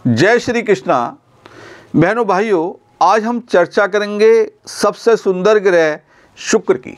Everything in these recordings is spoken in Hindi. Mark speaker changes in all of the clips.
Speaker 1: जय श्री कृष्णा। बहनों भाइयों, आज हम चर्चा करेंगे सबसे सुंदर ग्रह शुक्र की।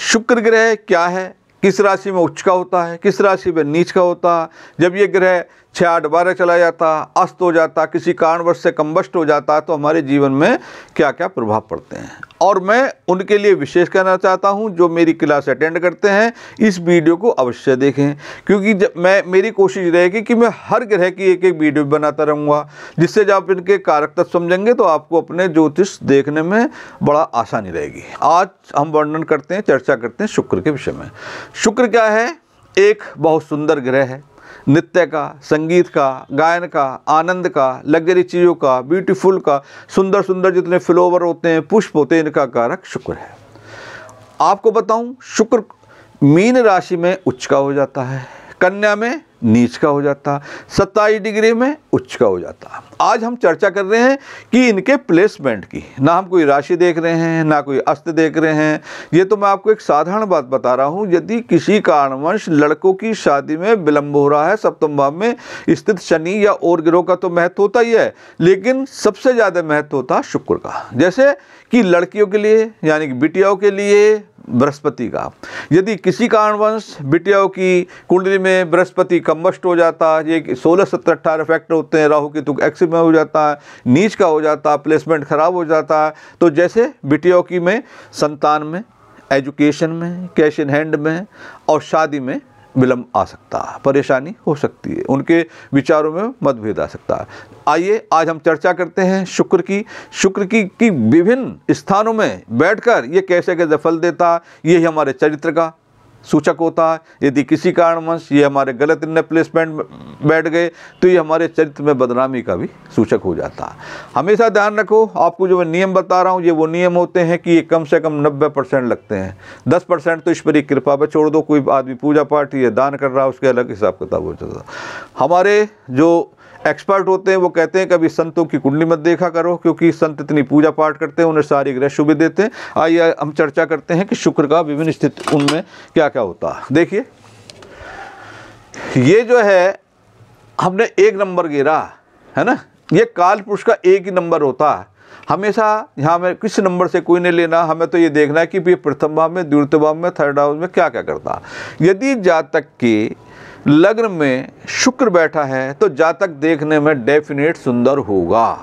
Speaker 1: शुक्र ग्रह क्या है, किस राशि में उच्च का होता है, किस राशि में नीच का होता है, जब ये ग्रह 6, 8, 12 चला जाता, अस्त हो जाता, किसी कारणवश से कंबस्ट हो जाता, तो हमारे जीवन में क्या क्या प्रभाव पड़ते हैं। और मैं उनके लिए विशेष कहना चाहता हूं जो मेरी क्लास अटेंड करते हैं, इस वीडियो को अवश्य देखें, क्योंकि जब मेरी कोशिश रहेगी कि मैं हर ग्रह की एक एक वीडियो बनाता रहूँगा, जिससे जब आप इनके कारक तत्व समझेंगे तो आपको अपने ज्योतिष देखने में बड़ा आसानी रहेगी। आज हम वर्णन करते हैं, चर्चा करते हैं शुक्र के विषय में। शुक्र क्या है? एक बहुत सुंदर ग्रह है। नृत्य का, संगीत का, गायन का, आनंद का, लग्जरी चीज़ों का, ब्यूटीफुल का, सुंदर सुंदर जितने फ्लावर होते हैं, पुष्प होते हैं, इनका कारक शुक्र है। आपको बताऊं, शुक्र मीन राशि में उच्च का हो जाता है, कन्या में नीच का हो जाता, 27 डिग्री में उच्च का हो जाता। आज हम चर्चा कर रहे हैं कि इनके प्लेसमेंट की, ना हम कोई राशि देख रहे हैं, ना कोई अस्त देख रहे हैं। ये तो मैं आपको एक साधारण बात बता रहा हूँ। यदि किसी कारणवश लड़कों की शादी में विलंब हो रहा है, सप्तम भाव में स्थित शनि या और ग्रहों का तो महत्व होता ही है, लेकिन सबसे ज़्यादा महत्व होता है शुक्र का। जैसे कि लड़कियों के लिए यानी कि बिटियाओं के लिए बृहस्पति का। यदि किसी कारणवश बिटियाओं की कुंडली में बृहस्पति कंबस्ट हो जाता, ये 16, 17, 18 फैक्टर होते हैं, राहु केतु एक्सिस में हो जाता है, नीच का हो जाता, प्लेसमेंट खराब हो जाता है, तो जैसे बिटियाओं की में संतान में, एजुकेशन में, कैश इन हैंड में और शादी में विलंब आ सकता है, परेशानी हो सकती है, उनके विचारों में मतभेद आ सकता है। आइए आज हम चर्चा करते हैं शुक्र की विभिन्न स्थानों में बैठकर ये कैसे कैसे फल देता, ये हमारे चरित्र का सूचक होता है। यदि किसी कारणवश ये हमारे गलत इनने प्लेसमेंट बैठ गए तो ये हमारे चरित्र में बदनामी का भी सूचक हो जाता है। हमेशा ध्यान रखो, आपको जो मैं नियम बता रहा हूँ, ये वो नियम होते हैं कि ये कम से कम 90% लगते हैं। 10% तो ईश्वरीय कृपा पर छोड़ दो। कोई आदमी पूजा पाठ ये दान कर रहा है, उसके अलग हिसाब किताब हो जाता है। हमारे जो एक्सपर्ट होते हैं वो कहते हैं कभी संतों की कुंडली मत देखा करो, क्योंकि संत इतनी पूजा पाठ करते हैं, उन्हें सारी ग्रह शुभ देते हैं। आइए हम चर्चा करते हैं कि शुक्र का विभिन्न स्थिति उनमें क्या क्या होता है। देखिए, ये जो है हमने 1 नंबर गिरा है ना, ये काल पुरुष का 1 ही नंबर होता है। हमेशा यहाँ में किस नंबर से कोई नहीं लेना, हमें तो ये देखना है कि ये प्रथम भाव में, द्वितीय भाव में, थर्ड हाउस में क्या क्या करता है। यदि जातक के लग्न में शुक्र बैठा है तो जातक देखने में डेफिनेट सुंदर होगा।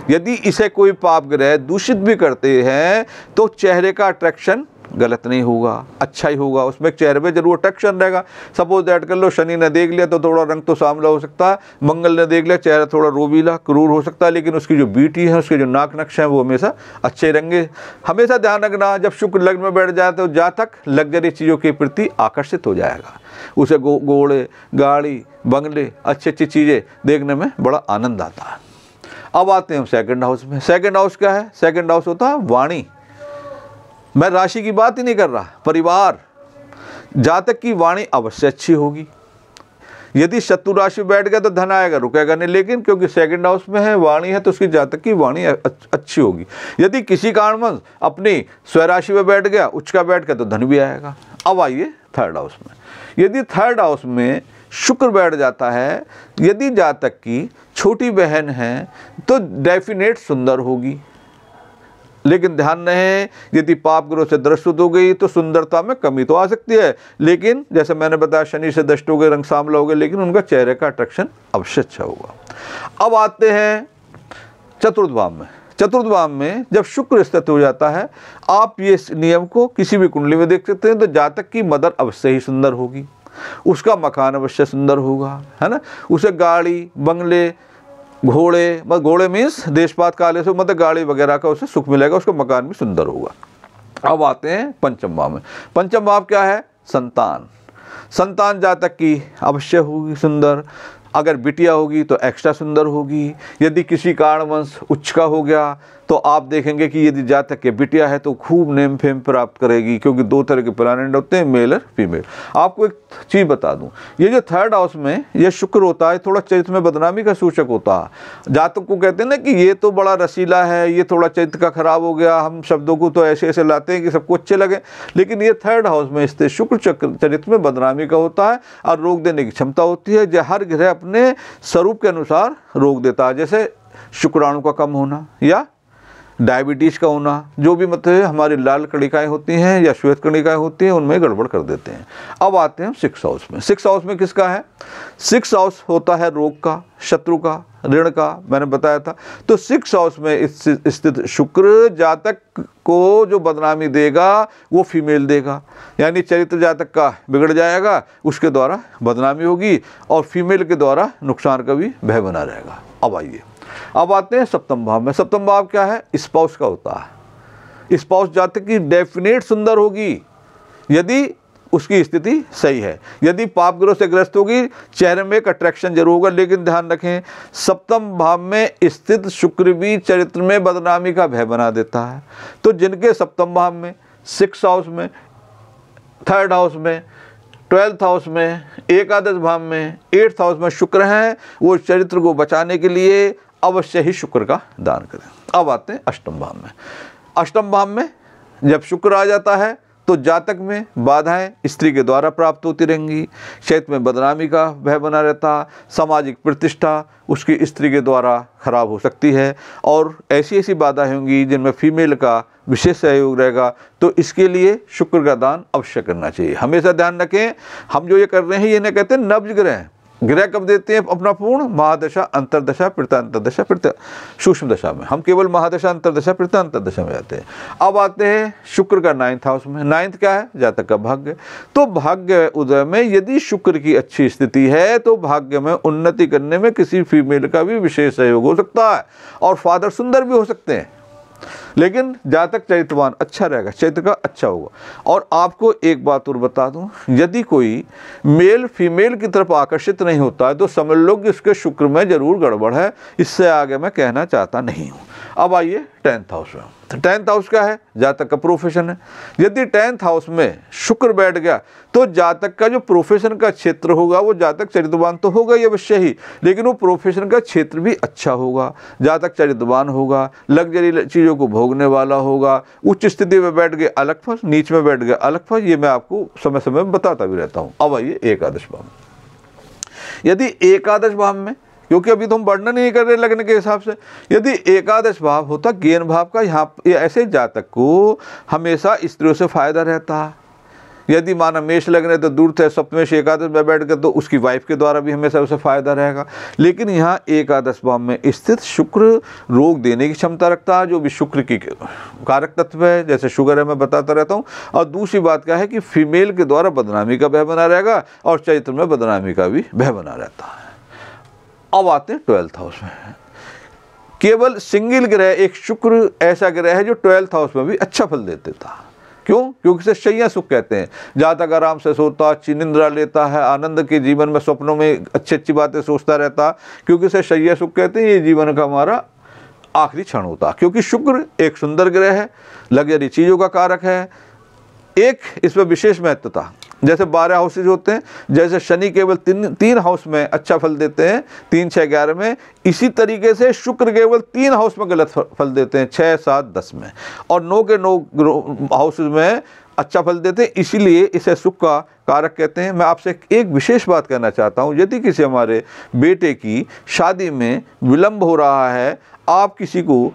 Speaker 1: यदि इसे कोई पाप ग्रह दूषित भी करते हैं तो चेहरे का अट्रैक्शन गलत नहीं होगा, अच्छा ही होगा। उसमें चेहरे पे जरूर अट्रैक्शन रहेगा। सपोज दैट कर लो, शनि ने देख लिया तो थोड़ा रंग तो सांवला हो सकता है, मंगल ने देख लिया चेहरा थोड़ा रोबीला क्रूर हो सकता है, लेकिन उसकी जो बीटी है, उसके जो नाक नक्श हैं वो हमेशा अच्छे रहेंगे। हमेशा ध्यान रखना, जब शुक्र लग्न में बैठ जाए तो जातक लग्जरी चीज़ों के प्रति आकर्षित हो जाएगा। उसे घोड़े, गाड़ी, बंगले, अच्छी अच्छी चीज़ें देखने में बड़ा आनंद आता है। अब आते हैं हम सेकंड हाउस में। सेकंड हाउस क्या है? सेकंड हाउस होता है वाणी। मैं राशि की बात ही नहीं कर रहा, परिवार। जातक की वाणी अवश्य अच्छी होगी। यदि शत्रु राशि बैठ गया तो धन आएगा, रुकेगा नहीं, लेकिन क्योंकि सेकंड हाउस में है, वाणी है, तो उसकी जातक की वाणी अच्छी होगी। यदि किसी कारणवश अपनी स्वराशि में बैठ गया, उच्च का बैठ गया, तो धन भी आएगा। अब आइए थर्ड हाउस में। यदि थर्ड हाउस में शुक्र बैठ जाता है, यदि जातक की छोटी बहन है तो डेफिनेट सुंदर होगी, लेकिन ध्यान रहे यदि पाप ग्रह से दृष्ट हो गई तो सुंदरता में कमी तो आ सकती है, लेकिन जैसे मैंने बताया शनि से दृष्ट हो गए, रंग सांवला हो गए, लेकिन उनका चेहरे का अट्रैक्शन अवश्य अच्छा होगा। अब आते हैं चतुर्थ भाव में। चतुर्थ भाव में जब शुक्र स्थित हो जाता है, आप ये नियम को किसी भी कुंडली में देख सकते हैं, तो जातक की मदर अवश्य ही सुंदर होगी, उसका मकान अवश्य सुंदर होगा, है ना। उसे गाड़ी, बंगले, घोड़े, मतलब घोड़े मीन्स देशपात काले से, मतलब गाड़ी वगैरह का उसे सुख मिलेगा, उसका मकान भी सुंदर होगा। अब आते हैं पंचम भाव में। पंचम भाव क्या है? संतान। संतान जातक की अवश्य होगी सुंदर। अगर बिटिया होगी तो एक्स्ट्रा सुंदर होगी। यदि किसी कारणवश उच्च का हो गया तो आप देखेंगे कि यदि जातक के बिटिया है तो खूब नेम फेम प्राप्त करेगी, क्योंकि 2 तरह के प्लैनेट होते हैं, मेल और फीमेल। आपको एक चीज़ बता दूं, ये जो 3rd हाउस में ये शुक्र होता है, थोड़ा चरित्र में बदनामी का सूचक होता है। जातक को कहते हैं ना कि ये तो बड़ा रसीला है, ये थोड़ा चरित्र का खराब हो गया, हम शब्दों को तो ऐसे ऐसे लाते हैं कि सबको अच्छे लगे, लेकिन ये 3rd हाउस में स्थित शुक्र चरित्र में बदनामी का होता है और रोग देने की क्षमता होती है। जो हर ग्रह अपने स्वरूप के अनुसार रोग देता है, जैसे शुक्राणु का कम होना या डायबिटीज़ का होना, जो भी मतलब हमारी लाल कणिकाएँ होती हैं या श्वेत कणिकाएँ होती हैं, उनमें गड़बड़ कर देते हैं। अब आते हैं 6th हाउस में। 6th हाउस में किसका है? 6th हाउस होता है रोग का, शत्रु का, ऋण का, मैंने बताया था। तो 6th हाउस में स्थित शुक्र जातक को जो बदनामी देगा वो फीमेल देगा, यानी चरित्र जातक का बिगड़ जाएगा, उसके द्वारा बदनामी होगी और फीमेल के द्वारा नुकसान का भी भय बना रहेगा। अब आते हैं 7वें भाव में। 7वां भाव क्या है? स्पाउस का होता है। स्पाउस जातक की डेफिनेट सुंदर होगी यदि उसकी स्थिति सही है। यदि पाप ग्रह से ग्रस्त होगी, चेहरे में एक अट्रैक्शन जरूर होगा, लेकिन ध्यान रखें 7वें भाव में स्थित शुक्र भी चरित्र में बदनामी का भय बना देता है। तो जिनके 7वें भाव में, 6th हाउस में, 3rd हाउस में, 12th हाउस में, एकादश भाव में, 8th हाउस में शुक्र हैं, वो चरित्र को बचाने के लिए अवश्य ही शुक्र का दान करें। अब आते हैं 8वें भाव में। 8वें भाव में जब शुक्र आ जाता है तो जातक में बाधाएं स्त्री के द्वारा प्राप्त होती रहेंगी, क्षेत्र में बदनामी का भय बना रहता, सामाजिक प्रतिष्ठा उसकी स्त्री के द्वारा खराब हो सकती है और ऐसी ऐसी बाधाएं होंगी जिनमें फीमेल का विशेष सहयोग रहेगा। तो इसके लिए शुक्र का दान अवश्य करना चाहिए। हमेशा ध्यान रखें, हम जो ये कर रहे हैं ये नहीं कहते नब्ज ग्रह। ग्रह कब देते हैं अपना पूर्ण? महादशा, अंतरदशा, अंतरदशा, सूक्ष्म दशा में। हम केवल महादशा, अंतरदशा, अंतरदशा में जाते हैं। अब आते हैं शुक्र का 9th हाउस में। 9th क्या है? जातक का भाग्य। तो भाग्य उदय में यदि शुक्र की अच्छी स्थिति है तो भाग्य में उन्नति करने में किसी फीमेल का भी विशेष सहयोग हो सकता है और फादर सुंदर भी हो सकते हैं, लेकिन जातक चरित्रवान अच्छा रहेगा, चरित्र का अच्छा होगा। और आपको एक बात और बता दूं, यदि कोई मेल फीमेल की तरफ आकर्षित नहीं होता है तो समझ लो कि उसके शुक्र में जरूर गड़बड़ है। इससे आगे मैं कहना चाहता नहीं हूं। अब आइए 10th हाउस में। तो 10th हाउस क्या है? जातक का प्रोफेशन है। यदि 10th हाउस में शुक्र बैठ गया तो जातक का जो प्रोफेशन का क्षेत्र होगा वो जातक चरित्रवान तो होगा ही अवश्य ही, लेकिन वो प्रोफेशन का क्षेत्र भी अच्छा होगा। जातक चरित्रवान होगा, लग्जरी चीज़ों को भोगने वाला होगा, उच्च स्थिति में बैठ गए अलग फल, नीच में बैठ गए अलग फल, ये मैं आपको समय समय में बताता भी रहता हूँ। अब आइए एकादश भाव में। यदि एकादश भाव में, क्योंकि अभी तो हम वर्णन नहीं कर रहे लगने के हिसाब से, यदि एकादश भाव होता ज्ञान भाव का, यहाँ ऐसे जातक को हमेशा स्त्रियों से फायदा रहता है। यदि माना मेष लग रहे तो दूर थे, सप्तमेश एकादश में बैठ गए तो उसकी वाइफ के द्वारा भी हमेशा उसे फायदा रहेगा। लेकिन यहाँ एकादश भाव में स्थित शुक्र रोग देने की क्षमता रखता है, जो भी शुक्र की कारक तत्व है, जैसे शुगर है, मैं बताता रहता हूँ। और दूसरी बात क्या है कि फीमेल के द्वारा बदनामी का भय बना रहेगा और चरित्र में बदनामी का भी भय बना रहता है। अब आते हैं 12th हाउस में। केवल सिंगल ग्रह एक शुक्र ऐसा ग्रह है जो 12th हाउस में भी अच्छा फल देते था। क्यों? क्योंकि इसे शय्या सुख कहते हैं। जातक आराम से सोता, अच्छी निंद्रा लेता है, आनंद के जीवन में स्वप्नों में अच्छी अच्छी बातें सोचता रहता, क्योंकि इसे शय्या सुख कहते हैं। ये जीवन का हमारा आखिरी क्षण होता, क्योंकि शुक्र एक सुंदर ग्रह है, लग्जरी चीज़ों का कारक है। एक इसमें विशेष महत्व था, जैसे 12 हाउसेज होते हैं, जैसे शनि केवल 3 हाउस में अच्छा फल देते हैं, 3, 6, 11 में, इसी तरीके से शुक्र केवल 3 हाउस में गलत फल देते हैं, 6, 7, 10 में, और 9 के 9 हाउसेज में अच्छा फल देते हैं। इसीलिए इसे सुख का कारक कहते हैं। मैं आपसे एक विशेष बात कहना चाहता हूँ, यदि किसी हमारे बेटे की शादी में विलंब हो रहा है, आप किसी को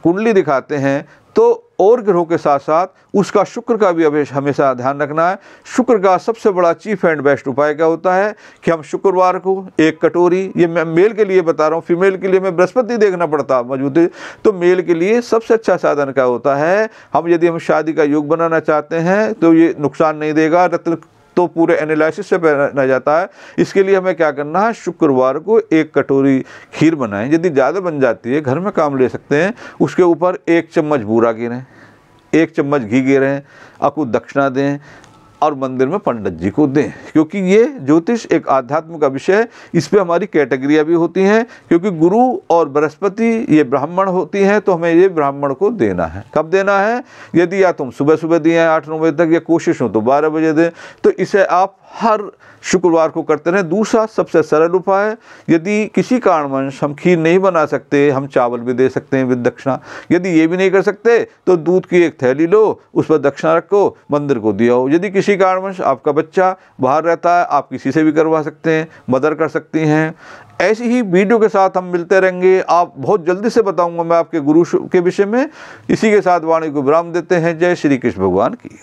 Speaker 1: कुंडली दिखाते हैं तो और ग्रहों के साथ साथ उसका शुक्र का भी हमेशा ध्यान रखना है। शुक्र का सबसे बड़ा चीफ एंड बेस्ट उपाय क्या होता है कि हम शुक्रवार को एक कटोरी, ये मैं मेल के लिए बता रहा हूँ, फीमेल के लिए मैं बृहस्पति देखना पड़ता मौजूद है, तो मेल के लिए सबसे अच्छा साधन क्या होता है, यदि हम शादी का योग बनाना चाहते हैं तो ये नुकसान नहीं देगा, रत्न तो पूरे एनालिसिस से पहना जाता है। इसके लिए हमें क्या करना है, शुक्रवार को एक कटोरी खीर बनाएं, यदि ज़्यादा बन जाती है घर में काम ले सकते हैं, उसके ऊपर 1 चम्मच बूरा गिरें, 1 चम्मच घी गिरें, अकुत दक्षिणा दें, और मंदिर में पंडित जी को दें, क्योंकि ये ज्योतिष एक आध्यात्म का विषय है। इस पे हमारी कैटेगरियाँ भी होती हैं, क्योंकि गुरु और बृहस्पति ये ब्राह्मण होती हैं, तो हमें ये ब्राह्मण को देना है। कब देना है? यदि या तुम सुबह सुबह दिए हैं 8-9 बजे तक, या कोशिश हो तो 12 बजे दें, तो इसे आप हर शुक्रवार को करते रहें। दूसरा सबसे सरल उपाय है, यदि किसी कारणवश हम खीर नहीं बना सकते, हम चावल भी दे सकते हैं विद दक्षिणा। यदि ये भी नहीं कर सकते तो दूध की एक थैली लो, उस पर दक्षिणा रखो, मंदिर को दिया हो। यदि किसी कारणवश आपका बच्चा बाहर रहता है, आप किसी से भी करवा सकते हैं, मदर कर सकती हैं। ऐसी ही वीडियो के साथ हम मिलते रहेंगे। आप बहुत जल्दी से बताऊंगा मैं आपके गुरु के विषय में। इसी के साथ वाणी को विराम देते हैं। जय श्री कृष्ण भगवान की।